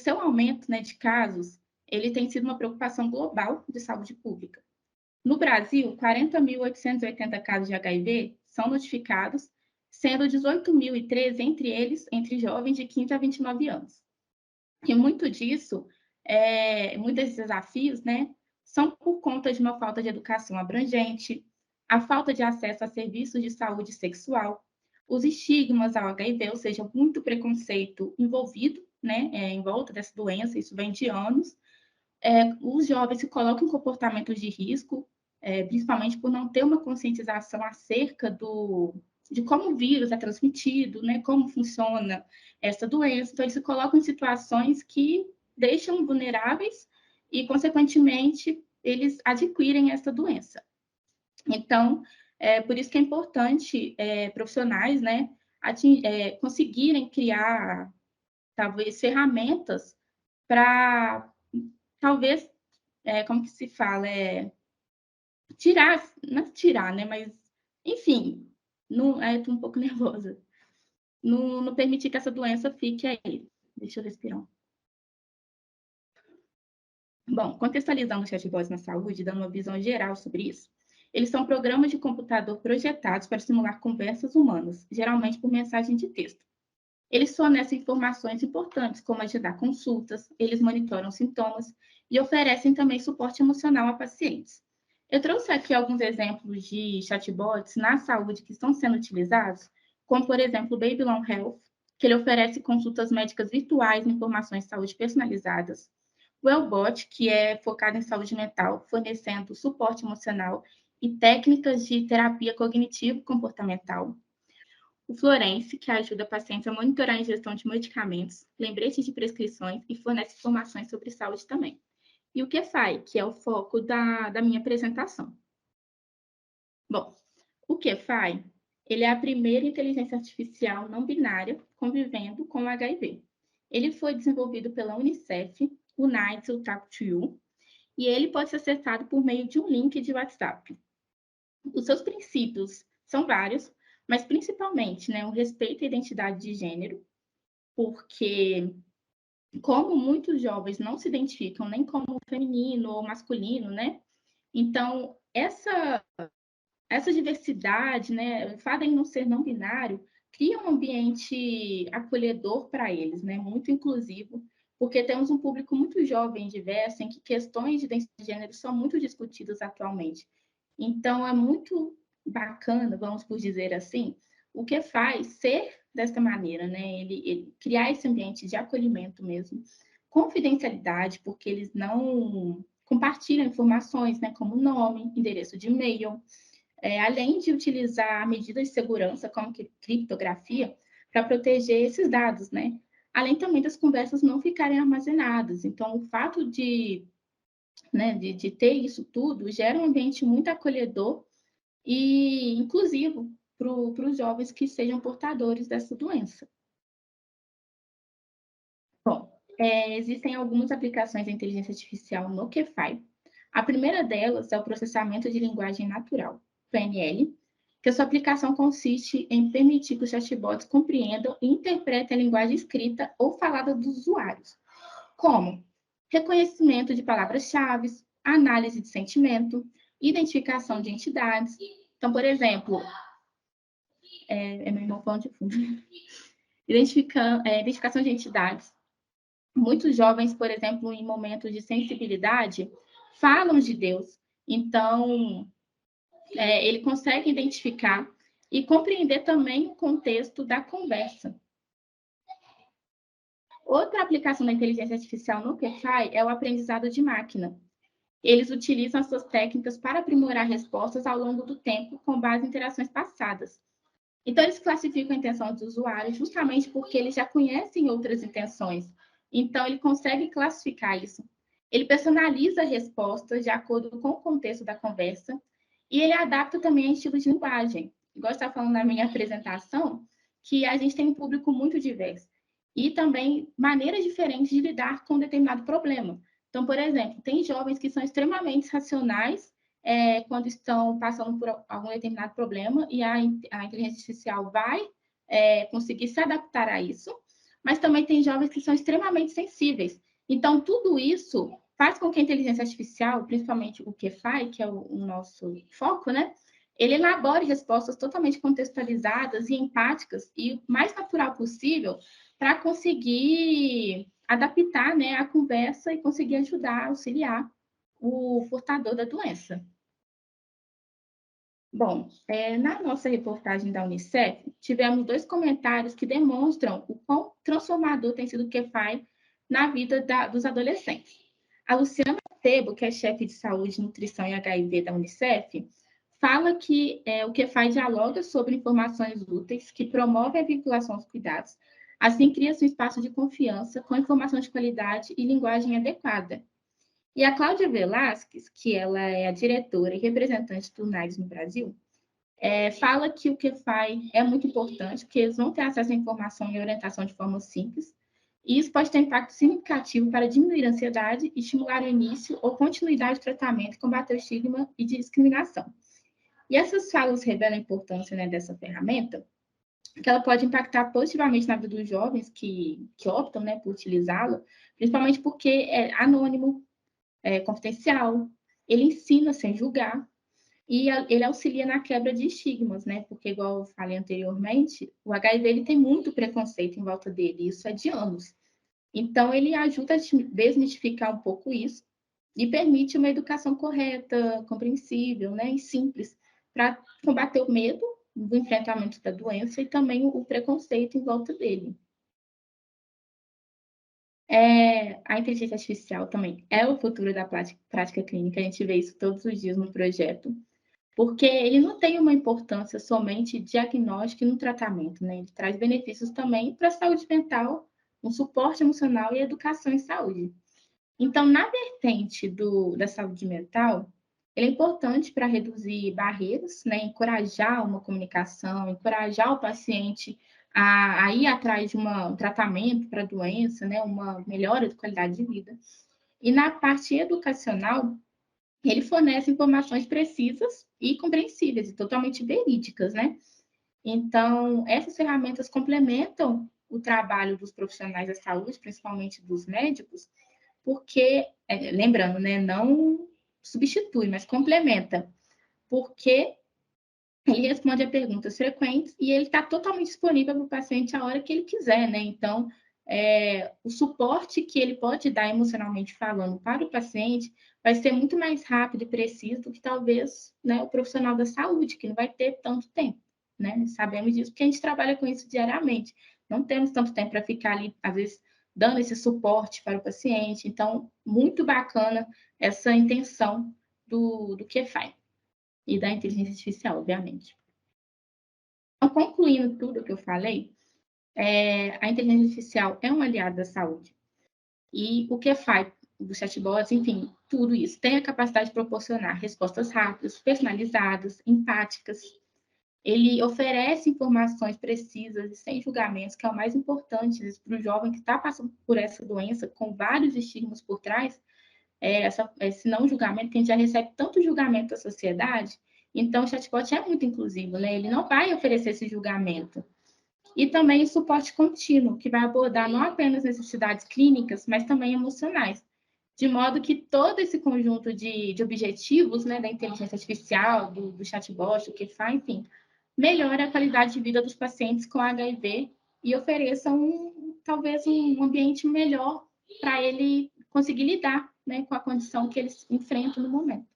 seu aumento, né, de casos, ele tem sido uma preocupação global de saúde pública. No Brasil, 40.880 casos de HIV são notificados, sendo 18.013 entre eles entre jovens de 15 a 29 anos. E muito disso, muitos desses desafios, né, são por conta de uma falta de educação abrangente, a falta de acesso a serviços de saúde sexual, os estigmas ao HIV, ou seja, muito preconceito envolvido, né, em volta dessa doença, isso vem de anos. Os jovens se colocam em comportamentos de risco, principalmente por não ter uma conscientização acerca de como o vírus é transmitido, né, como funciona essa doença. Então, eles se colocam em situações que deixam vulneráveis e, consequentemente, eles adquirem essa doença. Então, por isso que é importante profissionais, né, conseguirem criar, talvez, ferramentas para, talvez, como que se fala? Tirar, não é tirar, né, mas, enfim, não, tô um pouco nervosa. Não permitir que essa doença fique aí. Deixa eu respirar. Bom, contextualizando os chatbots na saúde, dando uma visão geral sobre isso, eles são programas de computador projetados para simular conversas humanas, geralmente por mensagem de texto. Eles fornecem informações importantes, como agendar consultas, eles monitoram sintomas e oferecem também suporte emocional a pacientes. Eu trouxe aqui alguns exemplos de chatbots na saúde que estão sendo utilizados, como, por exemplo, o Babylon Health, que ele oferece consultas médicas virtuais e informações de saúde personalizadas. O Wellbot, que é focado em saúde mental, fornecendo suporte emocional e técnicas de terapia cognitivo-comportamental. O Florence, que ajuda pacientes a monitorar a ingestão de medicamentos, lembretes de prescrições e fornece informações sobre saúde também. E o QFI, que é o foco da minha apresentação. Bom, o QFI, ele é a primeira inteligência artificial não binária convivendo com o HIV. Ele foi desenvolvido pela Unicef, o NIDS, o Talk2You, e ele pode ser acessado por meio de um link de WhatsApp. Os seus princípios são vários, mas principalmente, né, o respeito à identidade de gênero, porque como muitos jovens não se identificam nem como feminino ou masculino, né? Então, essa diversidade, né, o fato de não ser não binário, cria um ambiente acolhedor para eles, né, muito inclusivo, porque temos um público muito jovem e diverso, em que questões de identidade de gênero são muito discutidas atualmente. Então, é muito bacana, vamos por dizer assim, o que faz ser dessa maneira, né? Ele criar esse ambiente de acolhimento mesmo, confidencialidade, porque eles não compartilham informações, né, como nome, endereço de e-mail, além de utilizar medidas de segurança, como criptografia, para proteger esses dados, né? Além também das conversas não ficarem armazenadas. Então, o fato né, de ter isso tudo gera um ambiente muito acolhedor e inclusivo para os jovens que sejam portadores dessa doença. Bom, existem algumas aplicações de inteligência artificial no QFI. A primeira delas é o processamento de linguagem natural, PNL, que a sua aplicação consiste em permitir que os chatbots compreendam e interpretem a linguagem escrita ou falada dos usuários, como reconhecimento de palavras-chave, análise de sentimento, identificação de entidades. Então, por exemplo, meu irmão falando de fundo. Identificação de entidades. Muitos jovens, por exemplo, em momentos de sensibilidade, falam de Deus. Então, ele consegue identificar e compreender também o contexto da conversa. Outra aplicação da inteligência artificial no QFI é o aprendizado de máquina. Eles utilizam as suas técnicas para aprimorar respostas ao longo do tempo com base em interações passadas. Então, eles classificam a intenção do usuário justamente porque eles já conhecem outras intenções. Então, ele consegue classificar isso. Ele personaliza a resposta de acordo com o contexto da conversa e ele adapta também a estilos de linguagem. Igual eu estava falando na minha apresentação, que a gente tem um público muito diverso e também maneiras diferentes de lidar com um determinado problema. Então, por exemplo, tem jovens que são extremamente racionais quando estão passando por algum determinado problema e a inteligência artificial vai conseguir se adaptar a isso. mas também tem jovens que são extremamente sensíveis. Então, tudo isso faz com que a inteligência artificial, principalmente o QFI, que é o nosso foco, né? Ele elabore respostas totalmente contextualizadas e empáticas e o mais natural possível para conseguir adaptar, né, a conversa e conseguir ajudar, auxiliar o portador da doença. Bom, na nossa reportagem da Unicef, tivemos dois comentários que demonstram o quão transformador tem sido o QFI na vida dos adolescentes. A Luciana Tebo, que é chefe de saúde, nutrição e HIV da Unicef, fala que o QFI dialoga sobre informações úteis, que promove a vinculação aos cuidados, assim cria-se um espaço de confiança com informação de qualidade e linguagem adequada. E a Cláudia Velasquez, que ela é a diretora e representante do NAIDS no Brasil, fala que o QFI é muito importante, porque eles vão ter acesso à informação e orientação de forma simples, e isso pode ter impacto significativo para diminuir a ansiedade e estimular o início ou continuidade do tratamento e combater o estigma e discriminação. E essas falas revelam a importância, né, dessa ferramenta, que ela pode impactar positivamente na vida dos jovens que optam, né, por utilizá-la, principalmente porque é anônimo, é confidencial, ele ensina sem julgar, e ele auxilia na quebra de estigmas, né? Porque, igual eu falei anteriormente, o HIV ele tem muito preconceito em volta dele, isso é de anos. Então, ele ajuda a desmistificar um pouco isso e permite uma educação correta, compreensível, né? E simples, para combater o medo do enfrentamento da doença e também o preconceito em volta dele. A inteligência artificial também é o futuro da prática clínica, a gente vê isso todos os dias no projeto. Porque ele não tem uma importância somente diagnóstica e no tratamento, né? Ele traz benefícios também para a saúde mental, um suporte emocional e educação em saúde. Então, na vertente da saúde mental, ele é importante para reduzir barreiras, né? Encorajar uma comunicação, encorajar o paciente a ir atrás de um tratamento para a doença, né? Uma melhora de qualidade de vida. E na parte educacional, ele fornece informações precisas e compreensíveis, e totalmente verídicas, né? Então, essas ferramentas complementam o trabalho dos profissionais da saúde, principalmente dos médicos, porque, lembrando, né, não substitui, mas complementa, porque ele responde a perguntas frequentes e ele está totalmente disponível para o paciente a hora que ele quiser, né? Então, o suporte que ele pode dar emocionalmente falando para o paciente vai ser muito mais rápido e preciso do que talvez, né, o profissional da saúde, que não vai ter tanto tempo, né? Sabemos disso porque a gente trabalha com isso diariamente. Não temos tanto tempo para ficar ali, às vezes, dando esse suporte para o paciente. Então, muito bacana essa intenção do QFI e da inteligência artificial, obviamente. Então, concluindo tudo o que eu falei, a inteligência artificial é um aliado da saúde. E o que faz dos chatbots, enfim, tudo isso, tem a capacidade de proporcionar respostas rápidas, personalizadas, empáticas. Ele oferece informações precisas e sem julgamentos, que é o mais importante para o jovem que está passando por essa doença, com vários estigmas por trás, esse não julgamento, que a gente já recebe tanto julgamento da sociedade, então o chatbot é muito inclusivo, né? Ele não vai oferecer esse julgamento. E também o suporte contínuo, que vai abordar não apenas necessidades clínicas, mas também emocionais, de modo que todo esse conjunto de objetivos, né, da inteligência artificial, do chatbot, do QFA, enfim, melhore a qualidade de vida dos pacientes com HIV e ofereça talvez um ambiente melhor para ele conseguir lidar, né, com a condição que eles enfrentam no momento.